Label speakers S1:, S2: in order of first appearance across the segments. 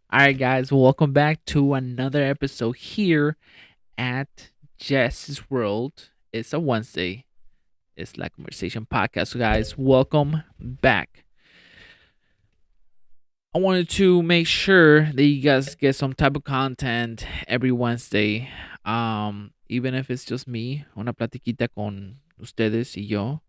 S1: All right, guys, welcome back to another episode here at Jess's World. It's a Wednesday. It's like conversation podcast. So, guys, welcome back. I wanted to make sure that you guys get some type of content every Wednesday. Even if it's just me, una platiquita con ustedes y yo.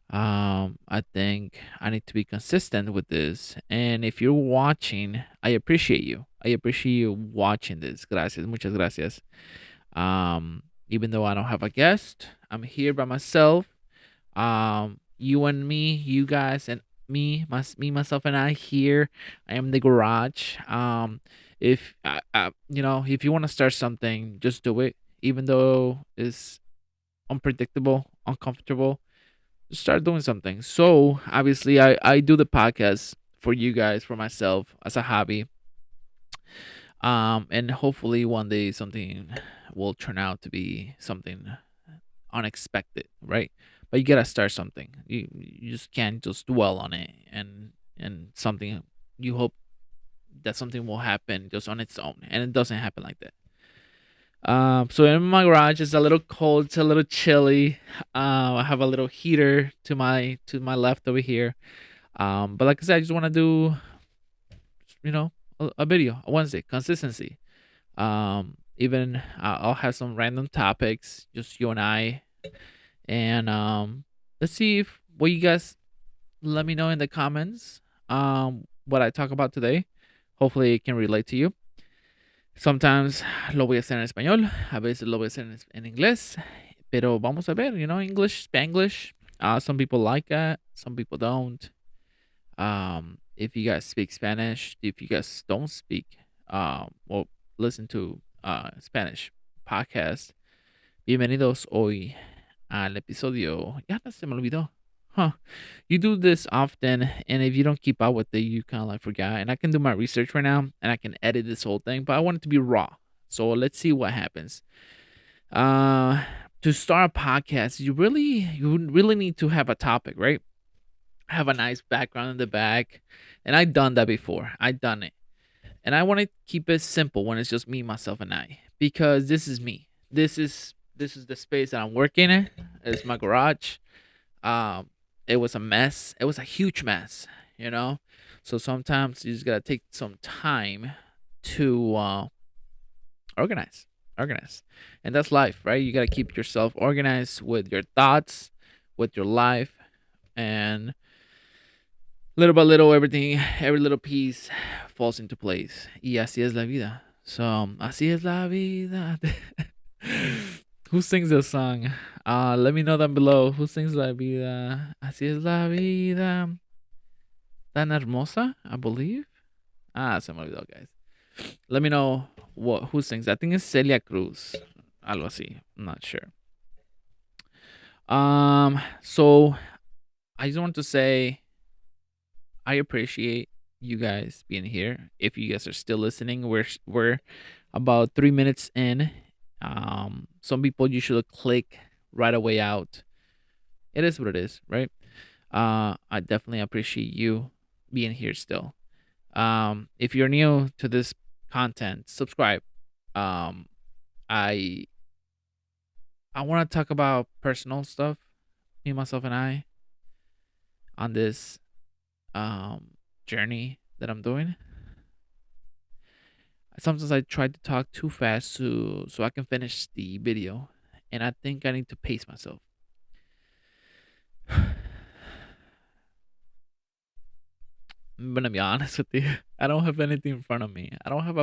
S1: I think I need to be consistent with this. And if you're watching, I appreciate you. I appreciate you watching this. Gracias, muchas gracias. Even though I don't have a guest, I'm here by myself. You and me, you guys and me, myself and I here. I am the garage. If if you want to start something, just do it. Even though it's unpredictable, uncomfortable, start doing something. So obviously, I do the podcast for you guys, for myself as a hobby. And hopefully one day something will turn out to be something unexpected, right? But you gotta start something. You just can't just dwell on it and something. You hope that something will happen just on its own, and it doesn't happen like that. So in my garage, it's a little cold, it's a little chilly. I have a little heater to my left over here. But like I said, I just want to do, a video, a Wednesday consistency. Even I'll have some random topics, just you and I, and let's see if what you guys let me know in the comments. What I talk about today. Hopefully, it can relate to you. Sometimes lo voy a hacer en español, a veces lo voy a hacer en inglés, pero vamos a ver, English, Spanglish. Some people like that, some people don't. If you guys speak Spanish, if you guys don't speak, well, listen to Spanish podcast. Bienvenidos hoy al episodio. Ya no se me olvidó. Huh. You do this often, and if you don't keep up with it, you kind of like forgot. And I can do my research right now, and I can edit this whole thing, but I want it to be raw. So let's see what happens. Uh, to start a podcast, you really need to have a topic, right? Have a nice background in the back, and I've done that before. I've done it, and I want to keep it simple when it's just me, myself, and I, because this is me. This is the space that I'm working in. It's my garage. um it was a mess. It was a huge mess, you know so sometimes you just gotta take some time to organize. And that's life, right? You gotta keep yourself organized with your thoughts, with your life, and little by little, every little piece falls into place. Y así es la vida. So así es la vida. Who sings this song? Let me know down below. Who sings La Vida? Así es la vida. Tan hermosa, I believe. Se me olvidó, guys. Let me know who sings. I think it's Celia Cruz. Algo así. I'm not sure. So I just want to say I appreciate you guys being here. If you guys are still listening, we're about 3 minutes in. Some people usually click right away out. It is what it is, right? I definitely appreciate you being here still. If you're new to this content, subscribe. Um, I I want to talk about personal stuff, me, myself, and I, on this journey that I'm doing. Sometimes I try to talk too fast so I can finish the video, and I think I need to pace myself. I'm gonna be honest with you. I don't have anything in front of me. I don't have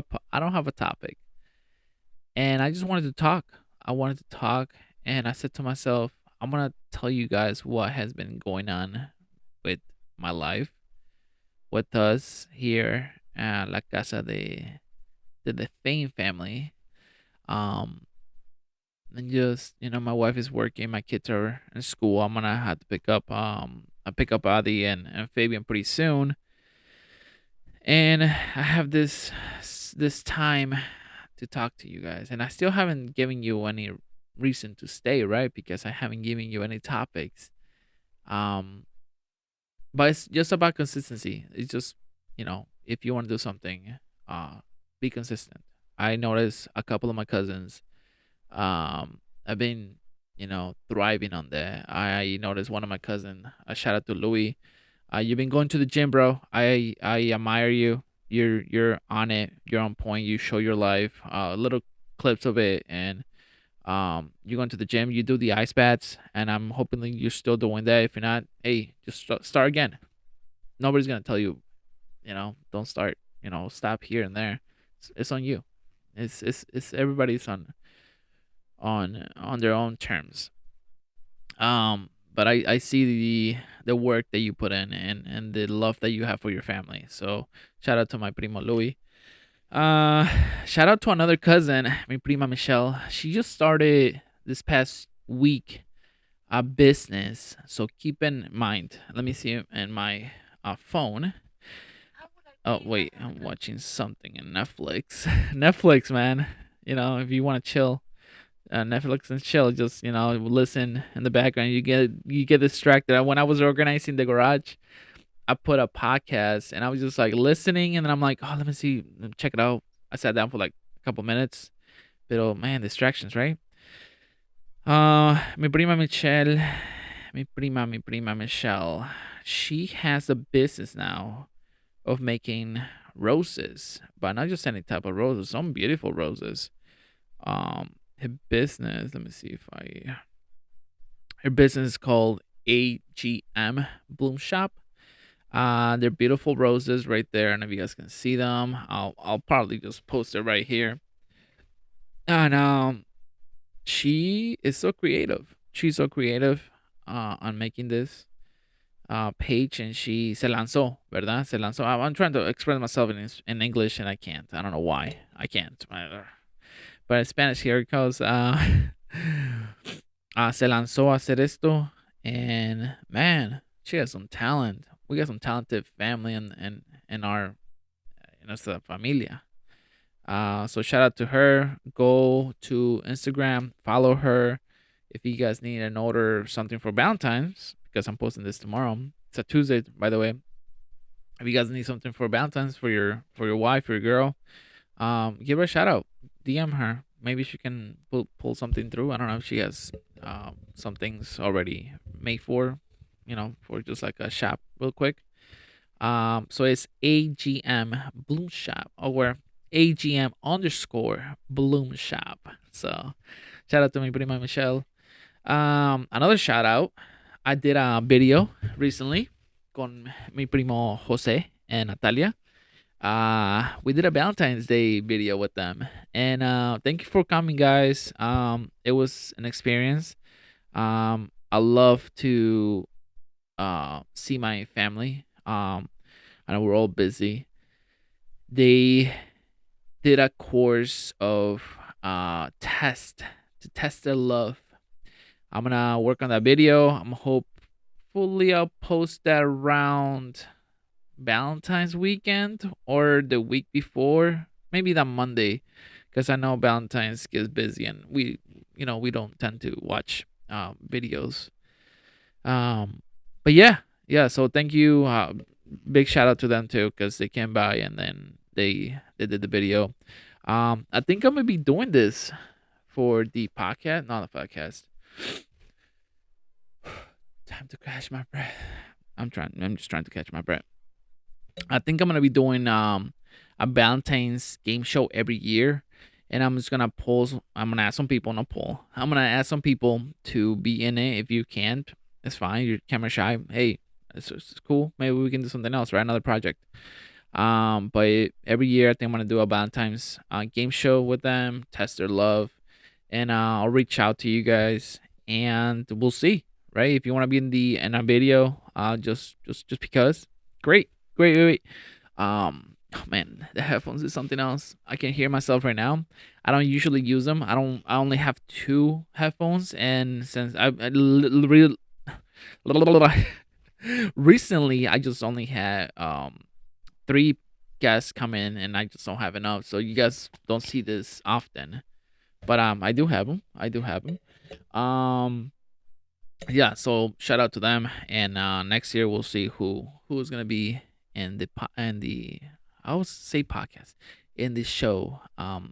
S1: a topic, and I just wanted to talk. I wanted to talk, and I said to myself, I'm gonna tell you guys what has been going on with my life, with us here at La Casa de the Fame family. Um, and just my wife is working, my kids are in school. I'm gonna have to pick up Adi and Fabian pretty soon, and I have this time to talk to you guys, and I still haven't given you any reason to stay, right? Because I haven't given you any topics. Um, but it's just about consistency. It's just if you want to do something, be consistent. I noticed a couple of my cousins have been, thriving on that. I noticed one of my cousin. A shout out to Louis. You've been going to the gym, bro. I admire you. You're on it. You're on point. You show your life. Little clips of it, and you going to the gym. You do the ice baths, and I'm hoping that you're still doing that. If you're not, hey, just start again. Nobody's gonna tell you, don't start. Stop here and there. It's on you. It's everybody's on their own terms. But I see the work that you put in, and the love that you have for your family. So shout out to my primo Louis. Uh, Shout out to another cousin, my prima Michelle. She just started this past week a business. So keep in mind. Let me see in my phone. Oh wait, I'm watching something in Netflix. Netflix, man. If you want to chill, Netflix and chill. Just listen in the background. You get distracted. When I was organizing the garage, I put a podcast and I was just like listening, and then I'm like, oh, let me see, let me check it out. I sat down for like a couple minutes, but oh man, distractions, right? Mi prima Michelle, she has a business now of making roses, but not just any type of roses, some beautiful roses. Her business, let me see if I her business is called AGM Bloom Shop. They're beautiful roses right there, and if you guys can see them, I'll probably just post it right here. And she is so creative. She's so creative on making this page, and she se lanzó, ¿verdad? Se lanzó. I'm trying to express myself in English, and I can't. I don't know why I can't. But in Spanish, here it goes. Se lanzó a hacer esto, and man, she has some talent. We got some talented family in our in nuestra familia. So shout out to her. Go to Instagram, follow her. If you guys need an order of something for Valentine's, because I'm posting this tomorrow. It's a Tuesday, by the way. If you guys need something for Valentine's for your wife or your girl, give her a shout out. DM her. Maybe she can pull something through. I don't know if she has some things already made for just like a shop real quick. So it's AGM Bloom Shop, or AGM underscore Bloom Shop. So shout out to my prima Michelle. Another shout out. I did a video recently con mi primo Jose and Natalia. We did a Valentine's Day video with them, and thank you for coming, guys. It was an experience. I love to see my family. I know we're all busy. They did a course of to test their love. I'm gonna work on that video. I'm hopefully I'll post that around Valentine's weekend or the week before, maybe that Monday, because I know Valentine's gets busy and we don't tend to watch videos. Um, but yeah, yeah. So thank you. Big shout out to them too, because they came by and then they did the video. I think I'm gonna be doing this for the podcast, not the podcast. Time to catch my breath. I'm trying. I'm just trying to catch my breath. I think I'm gonna be doing a Valentine's game show every year, and I'm just gonna poll. I'm gonna ask some people on a poll. I'm gonna ask some people to be in it. If you can't, it's fine. You're camera shy. Hey, it's cool. Maybe we can do something else, right? Another project. But every year I think I'm gonna do a Valentine's game show with them, test their love, and I'll reach out to you guys, and we'll see. Right? If you want to be in a video, just because, great, great, great. Oh man, the headphones is something else. I can hear myself right now. I don't usually use them. I don't. I only have two headphones, and since recently I just only had three guests come in, and I just don't have enough. So you guys don't see this often, but I do have them. I do have them. Um, yeah. So shout out to them, and next year we'll see who's gonna be in the I would say podcast in this show.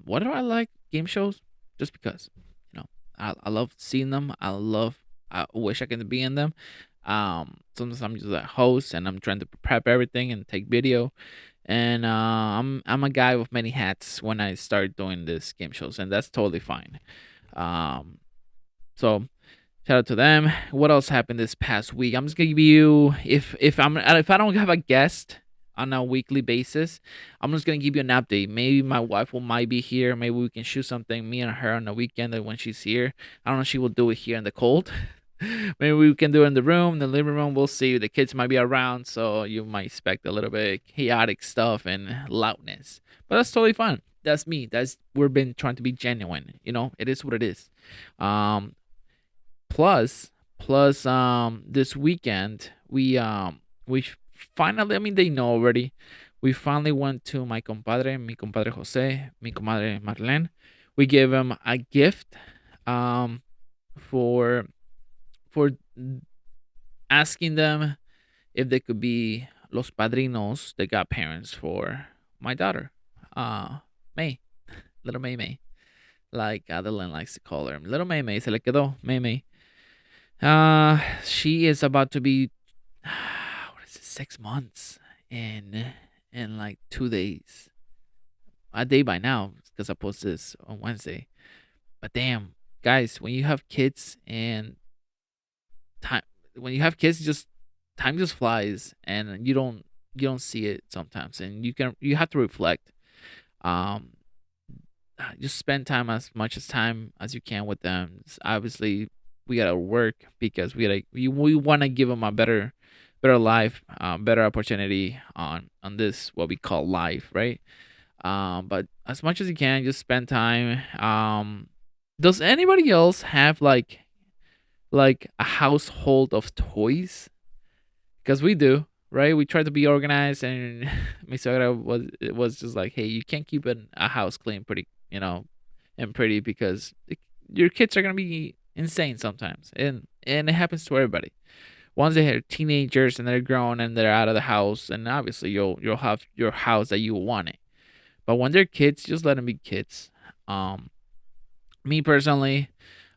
S1: What do I like game shows? Just because, you know, I love seeing them. I wish I could be in them. Sometimes I'm just a host and I'm trying to prep everything and take video. And I'm a guy with many hats when I start doing this game shows, and that's totally fine. Um, so shout out to them. What else happened this past week? I'm just gonna give you, if I don't have a guest on a weekly basis, I'm just gonna give you an update. Maybe my wife will might be here. Maybe we can shoot something, me and her on the weekend, and when she's here. I don't know if she will do it here in the cold. Maybe we can do it in the room, the living room. We'll see. The kids might be around, so you might expect a little bit chaotic stuff and loudness. But that's totally fun. That's me. That's we've been trying to be genuine. It is what it is. Um, plus, this weekend we finally, I mean, they know already. We finally went to mi compadre Jose, mi comadre Marlene. We gave him a gift um for for asking them if they could be los padrinos, the godparents for my daughter, May, little May May, like Adeline likes to call her, little May May. Se le quedó May May. She is about to be what is it, 6 months in like 2 days, a day by now, because I posted this on Wednesday. But damn, guys, when you have kids and time, when you have kids, just time just flies, and you don't see it sometimes, and you have to reflect. Um, just spend time as much as time as you can with them. Obviously, we gotta work because we want to give them a better life, better opportunity on this what we call life, right? But as much as you can, just spend time. Does anybody else have like a household of toys? Because we do, right? We try to be organized, and my suegra was just like, hey, you can't keep a house clean, pretty, and pretty, because your kids are gonna be insane sometimes, and it happens to everybody. Once they're teenagers and they're grown and they're out of the house, and obviously you'll have your house that you want it. But when they're kids, just let them be kids. Um, Me personally,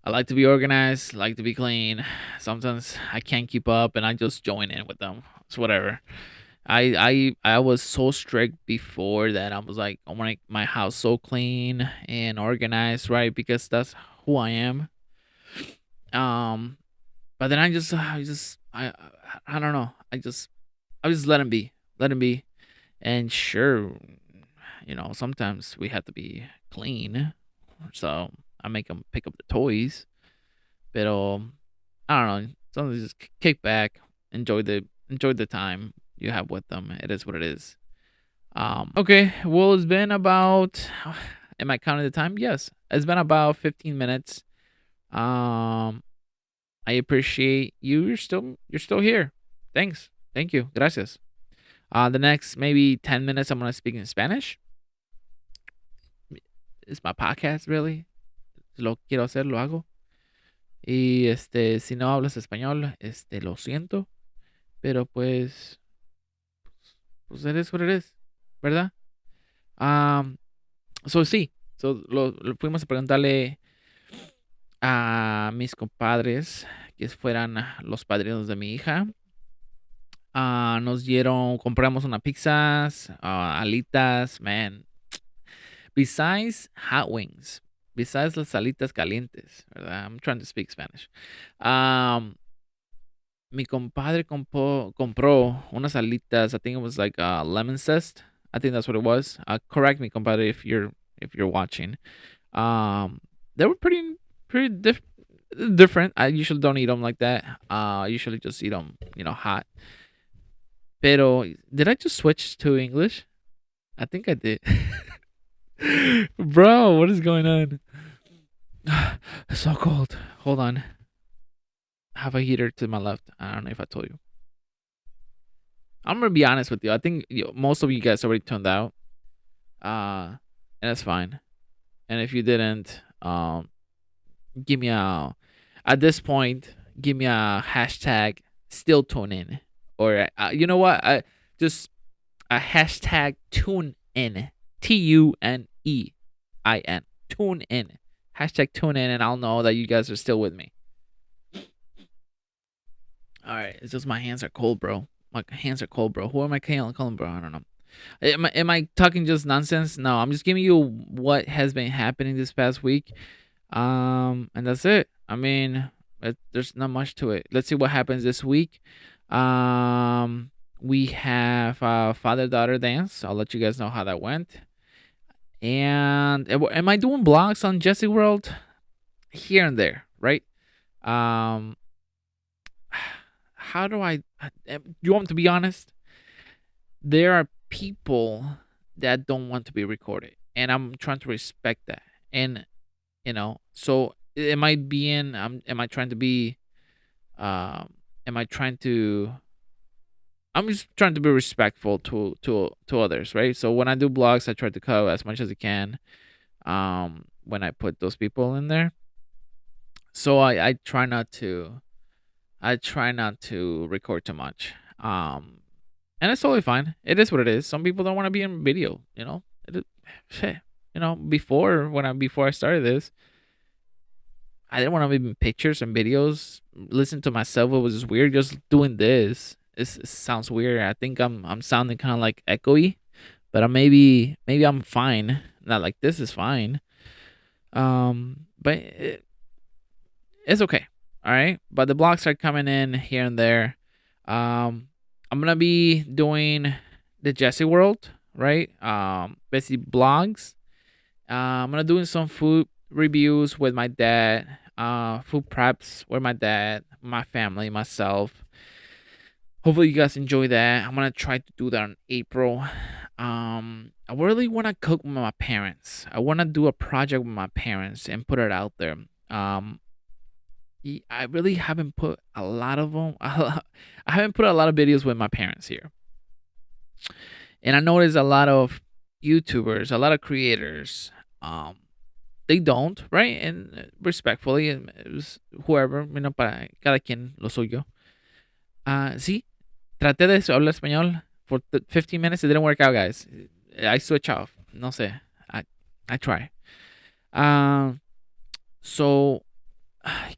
S1: I like to be organized, like to be clean. Sometimes I can't keep up, and I just join in with them. It's whatever. I was so strict before that I was like, I want my house so clean and organized, right? Because that's who I am. Um, but then I don't know. I just let him be, and sure, sometimes we have to be clean, so I make them pick up the toys. But I don't know. Sometimes just kick back, enjoy the time you have with them. It is what it is. Okay. Well, it's been about. Am I counting the time? Yes, it's been about 15 minutes. Um, I appreciate you. You're still here. Thanks. Thank you. Gracias. The next maybe 10 minutes, I'm gonna speak in Spanish. It's my podcast, really. Lo quiero hacer, lo hago. Y si no hablas español, lo siento, pero pues eres what it is, ¿verdad? Um, so sí, fuimos a preguntarle a mis compadres que fueran los padrinos de mi hija. Compramos una pizzas, alitas, man. Besides hot wings, besides las alitas calientes, ¿verdad? I'm trying to speak Spanish. Um, Mi compadre compró unas alitas. I think it was like lemon zest. I think that's what it was. Correct me, compadre, if you're watching. Um, they were different. I usually don't eat them like that. I usually just eat them, hot. Pero did I just switch to English? I think I did. Bro, what is going on? It's so cold. Hold on. I have a heater to my left. I don't know if I told you. I'm gonna be honest with you. I think most of you guys already tuned out. And that's fine. And if you didn't, give me a at this point, give me a hashtag still tune in, or you know what? I just a hashtag tune in, TUNEIN, tune in, hashtag tune in, and I'll know that you guys are still with me. All right, it's just my hands are cold, bro. My hands are cold, bro. Who am I calling, bro? I don't know. Am I talking just nonsense? No, I'm just giving you what has been happening this past week. And that's it. I mean, there's not much to it. Let's see what happens this week. We have father daughter dance. I'll let you guys know how that went. And am I doing blogs on Jesse World here and there, right? Um, how do I? You want me to be honest? There are people that don't want to be recorded, and I'm trying to respect that. And so am I being? Am I trying to be? Am I trying to? I'm just trying to be respectful to others, right? So when I do blogs, I try to cut as much as I can. When I put those people in there, so I try not to. I try not to record too much. And it's totally fine. It is what it is. Some people don't want to be in video. Shit. Before I started this, I didn't want to be in pictures and videos. Listen to myself. It was just weird. Just doing this. It sounds weird. I think I'm sounding kind of like echoey, but maybe I'm fine. Not like this is fine. But it's okay. All right. But the blogs are coming in here and there. I'm gonna be doing the Jesse World, right? Basically blogs. I'm gonna doing some food reviews with my dad. Food preps with my dad, my family, myself. Hopefully you guys enjoy that. I'm gonna try to do that in April. I really want to cook with my parents. I want to do a project with my parents and put it out there. Um, I really haven't put a lot of them. I haven't put a lot of videos with my parents here, and I noticed a lot of YouTubers, a lot of creators. They don't, right? And respectfully, it was whoever, para cada quien lo suyo. Sí, traté de hablar español for 15 minutes. It didn't work out, guys. I switch off. No sé. I try. Um, so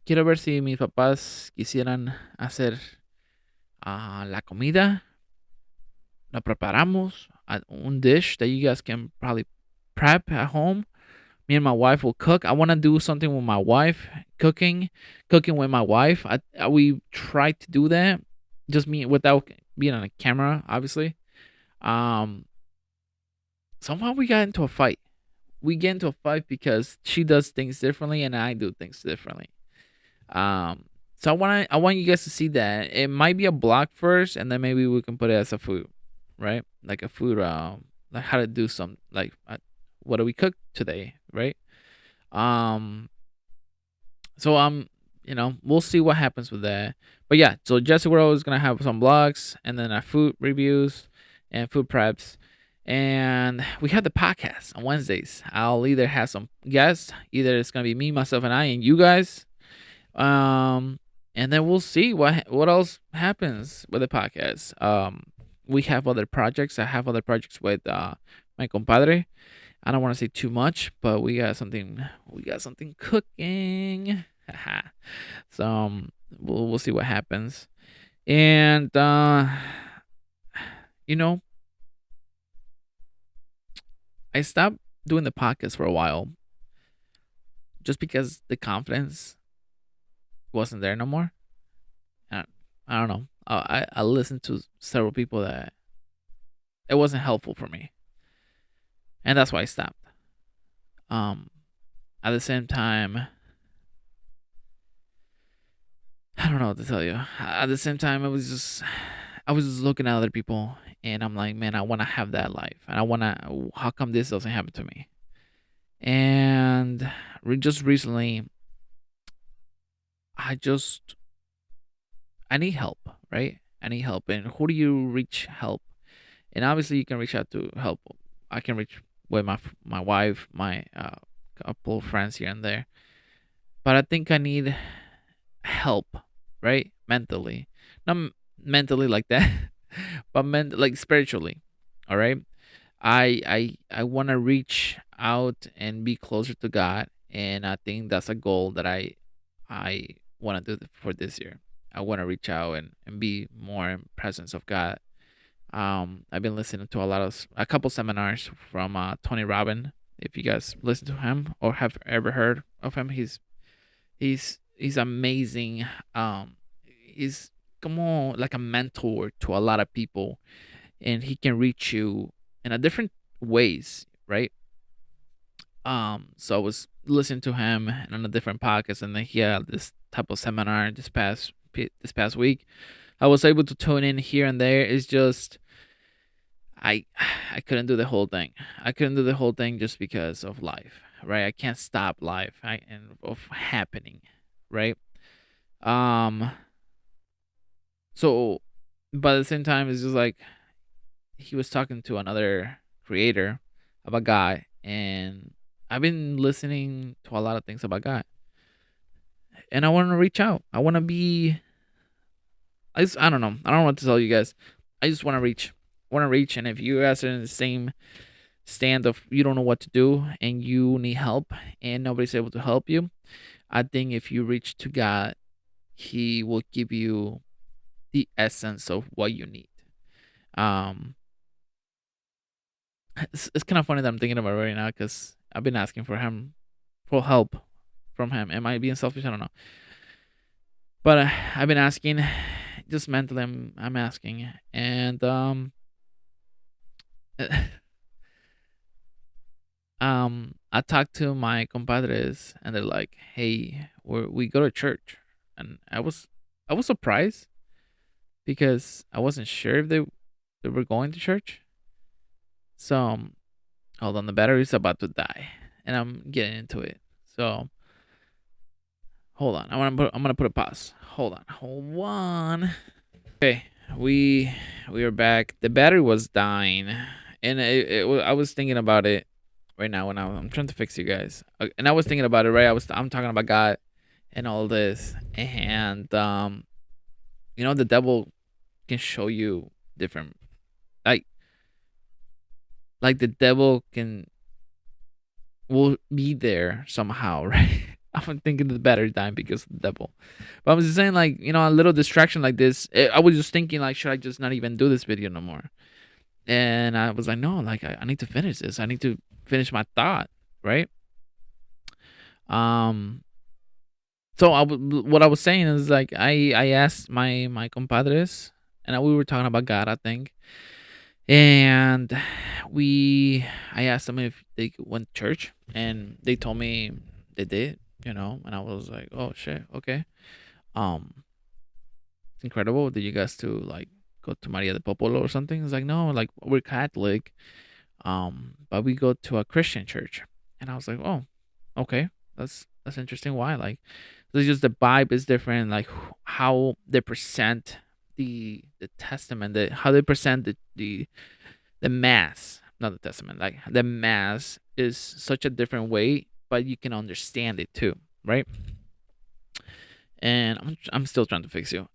S1: quiero ver si mis papás quisieran hacer la comida. La preparamos. Un dish that you guys can probably prep at home. Me and my wife will cook. I want to do something with my wife, cooking with my wife. We try to do that, just me without being on a camera, obviously. Um, Somehow we got into a fight. We get into a fight because she does things differently and I do things differently. So I want you guys to see that it might be a block first, and then maybe we can put it as a food, right? Like a food, like how to do some like what do we cook today, right? Um, so we'll see what happens with that. But yeah, so Jesse World is gonna have some blogs and then food reviews and food preps. And we have the podcast on Wednesdays. I'll either have some guests, either it's gonna be me, myself, and I, and you guys. And then we'll see what else happens with the podcast. We have other projects. I have other projects with my compadre. I don't want to say too much, but we got something. We got something cooking. So we'll see what happens. And you know, I stopped doing the podcast for a while, just because the confidence wasn't there no more. I, I don't know. I listened to several people that it wasn't helpful for me, and that's why I stopped. Um, at the same time, I don't know what to tell you. At the same time, I was just looking at other people, and I'm like, man, I want to have that life, and I want to. How come this doesn't happen to me? And just recently, I just I need help, right? I need help, and who do you reach help? And obviously, you can reach out to help. I can reach with my wife, my couple of friends here and there, but I think I need help, right? Mentally, not mentally like that, but like spiritually. All right. I want to reach out and be closer to God, and I think that's a goal that I want to do for this year. I want to reach out and be more in presence of God. I've been listening to a couple seminars from Tony Robbins. If you guys listen to him or have ever heard of him, he's amazing. He's como like a mentor to a lot of people, and he can reach you in a different ways, right? So I was listening to him on a different podcast, and then he had this type of seminar this past week. I was able to tune in here and there. It's just I I couldn't do the whole thing. I couldn't do the whole thing just because of life, right? I can't stop life and of happening, right? Um. So, but at the same time, it's just like he was talking to another creator about God, and I've been listening to a lot of things about God, and I want to reach out. I want to be. I don't know. I don't know what to tell you guys. I just want to reach. Want to reach, and if you guys are in the same stand of you don't know what to do and you need help and nobody's able to help you, I think if you reach to God, He will give you the essence of what you need. Um, it's kind of funny that I'm thinking about it right now because I've been asking for help from him. Am I being selfish? I don't know, but I've been asking, just mentally. I'm asking, and I talked to my compadres, and they're like, "Hey, we go to church," and I was surprised because I wasn't sure if they were going to church. So hold on, the battery's about to die, and I'm getting into it. So hold on, I'm gonna put a pause. Hold on. Okay, we are back. The battery was dying, and I was thinking about it right now when I'm trying to fix you guys, and I was thinking about it. Right, I'm talking about God and all this, and the devil can show you different, like the devil can will be there somehow, right? I'm thinking the battery dying because of the devil. But I was just saying, like, a little distraction like this. I was just thinking, like, should I just not even do this video no more? And I was like, no, like, I need to finish this. I need to finish my thought, right? Um, so what I was saying is like, I asked my compadres, and we were talking about God, I think, and I asked them if they went to church, and they told me they did, and I was like, oh shit, okay. Um, it's incredible. Did you guys to like go to Maria de Popolo or something? It's like, no, like we're Catholic, but we go to a Christian church, and I was like, oh, okay, that's interesting. Why? Like, it's just the vibe is different. Like how they present the testament, how they present the mass, not the testament, like the mass is such a different way, but you can understand it too, right? And I'm still trying to fix you.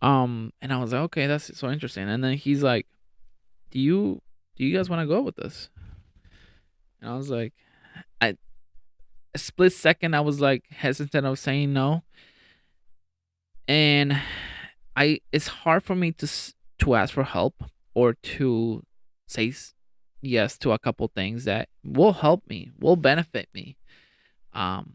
S1: And I was like, okay, that's so interesting. And then he's like, do you guys want to go with us? And I was like, I a split second I was like hesitant of saying no, and it's hard for me to ask for help or to say yes to a couple things that will help me, will benefit me. Um,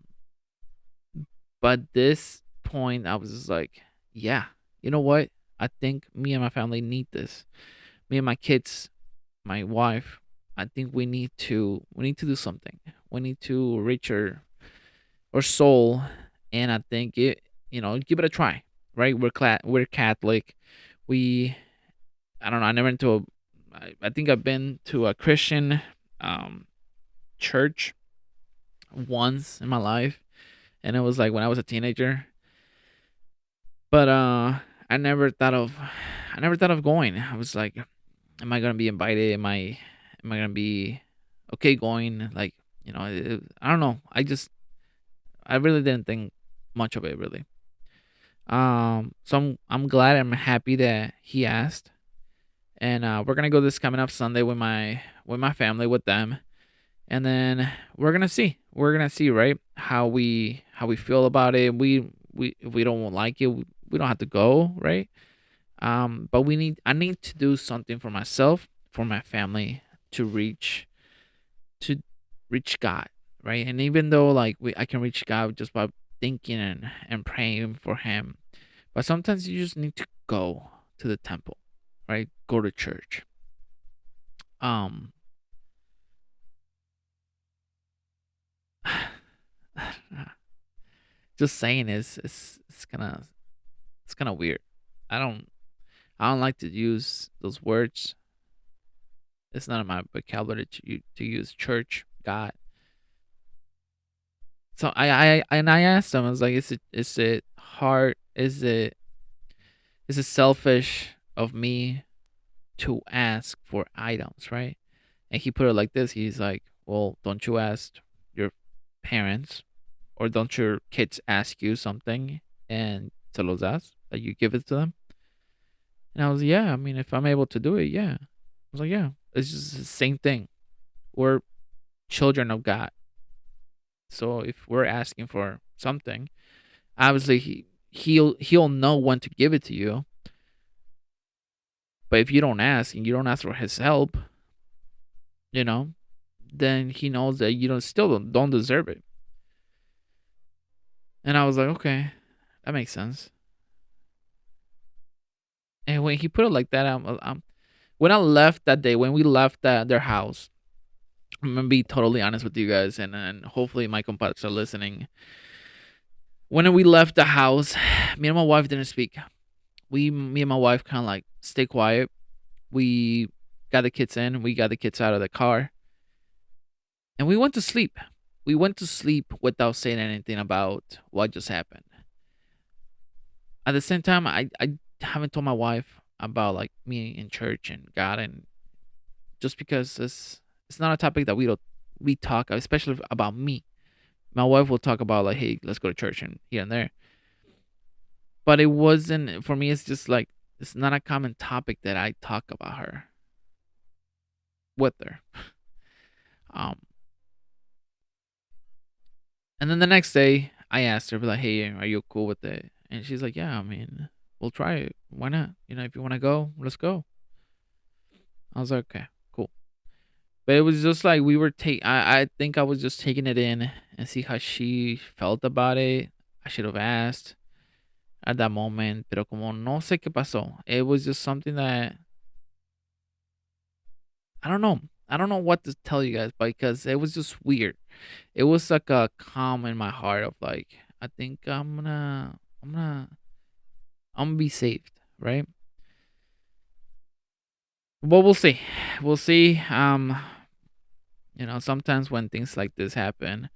S1: but this point, I was just like, yeah, you know what? I think me and my family need this. Me and my kids, my wife. I think we need to do something. We need to reach our soul, and I think give it a try. Right? We're Catholic. We I don't know. I think I've been to a Christian um, church once in my life, and it was like when I was a teenager. But I never thought of, I never thought of going. I was like, am I gonna be invited? Am I gonna be okay going? Like, I don't know. I really didn't think much of it really. So I'm glad. I'm happy that he asked. and we're gonna go this coming up Sunday with my family with them, and then we're gonna see, right, how we feel about it. We if we don't like it, we don't have to go, right? But I need to do something for myself, for my family, to to reach God, right? And even though like I can reach God just by thinking and praying for Him, but sometimes you just need to go to the temple, right? Go to church. Um, just saying it's kind of weird. I don't I don't like to use those words. It's not in my vocabulary to use church, God. So I asked them. I was like, is it hard? Is it selfish of me to ask for items, right? And he put it like this. He's like, well, don't you ask your parents, or don't your kids ask you something and se los das, that you give it to them? And I was, yeah. I mean, if I'm able to do it, yeah. I was like, yeah. It's just the same thing. We're children of God. So if we're asking for something, obviously he'll know when to give it to you. But if you don't ask and you don't ask for his help, you know, then he knows that you don't deserve it. And I was like, okay, that makes sense. And when he put it like that, when I left that day, when we left their house, I'm gonna be totally honest with you guys, and hopefully my compadres are listening. When we left the house, me and my wife didn't speak. Me and my wife kind of like stay quiet. We got the kids in, we got the kids out of the car, and we went to sleep. We went to sleep without saying anything about what just happened. At the same time, I haven't told my wife about like me in church and God, and just because it's not a topic that we talk, especially about me. My wife will talk about like, hey, let's go to church and here and there. But it wasn't for me. It's just like it's not a common topic that I talk about her with her. Um, and then the next day, I asked her, be like, hey, are you cool with it? And she's like, yeah, I mean, we'll try it. Why not? You know, if you want to go, let's go. I was like, okay, cool. But it was just like we were I think I was just taking it in and see how she felt about it. I should have asked at that moment, pero como no sé qué pasó. It was just something that I don't know. I don't know what to tell you guys, because it was just weird. It was like a calm in my heart of like, I think I'm gonna be saved, right? But we'll see. We'll see. You know, sometimes when things like this happen,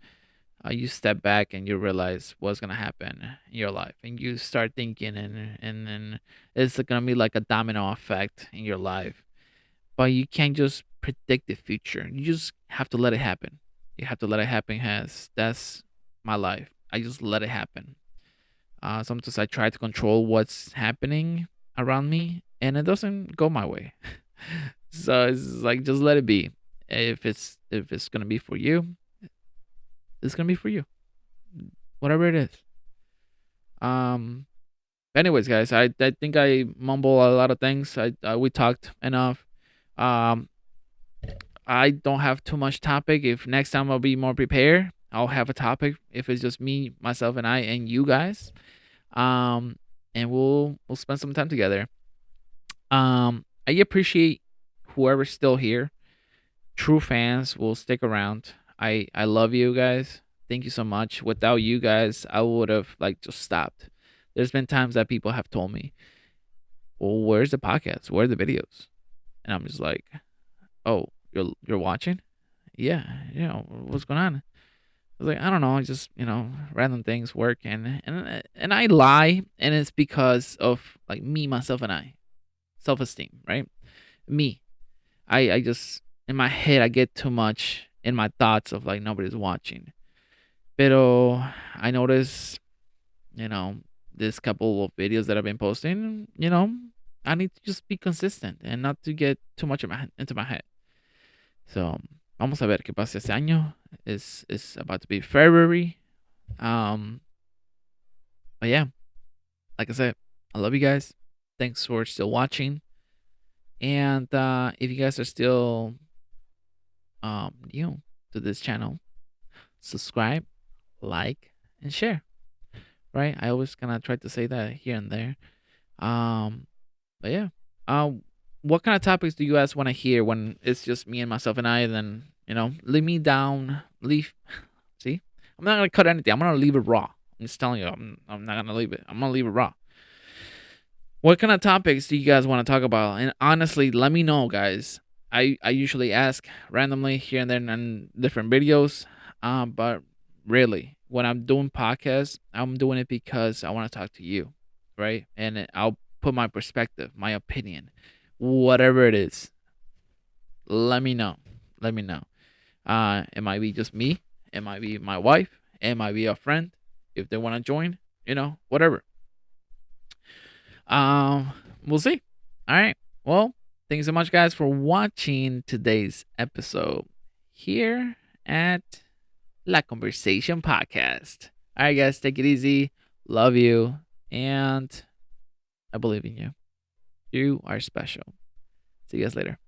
S1: you step back and you realize what's gonna happen in your life, and you start thinking, and then it's gonna be like a domino effect in your life. But you can't just predict the future. You just have to let it happen. You have to let it happen. Has That's my life. I just let it happen. Sometimes I try to control what's happening around me, and it doesn't go my way. So it's like just let it be. If it's gonna be for you, it's gonna be for you. Whatever it is. Um. Anyways, guys, I think I mumble a lot of things. We talked enough. Um. I don't have too much topic. If next time I'll be more prepared, I'll have a topic. If it's just me, myself, and I, and you guys, um, and we'll spend some time together. I appreciate whoever's still here. True fans will stick around. I love you guys. Thank you so much. Without you guys, I would have like just stopped. There's been times that people have told me, "Well, where's the podcast? Where are the videos?" And I'm just like, "Oh, you're watching? Yeah, yeah. What's going on?" I was like, I don't know, just random things, work, and I lie, and it's because of like me, myself, and I, self esteem, right? Me, I just in my head I get too much in my thoughts of like nobody's watching. Pero I notice, you know, this couple of videos that I've been posting, I need to just be consistent and not to get too much into my head. So, vamos a ver qué pasa este año. It's about to be February. Um, but yeah, like I said, I love you guys. Thanks for still watching. And if you guys are still new to this channel, subscribe, like, and share. Right? I always kind of try to say that here and there. Um, but yeah. What kind of topics do you guys want to hear when it's just me and myself and I? Then leave me down. Leave. See, I'm not gonna cut anything. I'm gonna leave it raw. I'm just telling you. I'm not gonna leave it. I'm gonna leave it raw. What kind of topics do you guys want to talk about? And honestly, let me know, guys. I usually ask randomly here and there in different videos. But really, when I'm doing podcasts, I'm doing it because I want to talk to you, right? And I'll put my perspective, my opinion, whatever it is. Let me know. Let me know. It might be just me. It might be my wife. It might be a friend if they want to join. Whatever. Um, we'll see. All right. Well, thanks so much, guys, for watching today's episode here at La Conversation Podcast. All right, guys, take it easy. Love you. And I believe in you. You are special. See you guys later.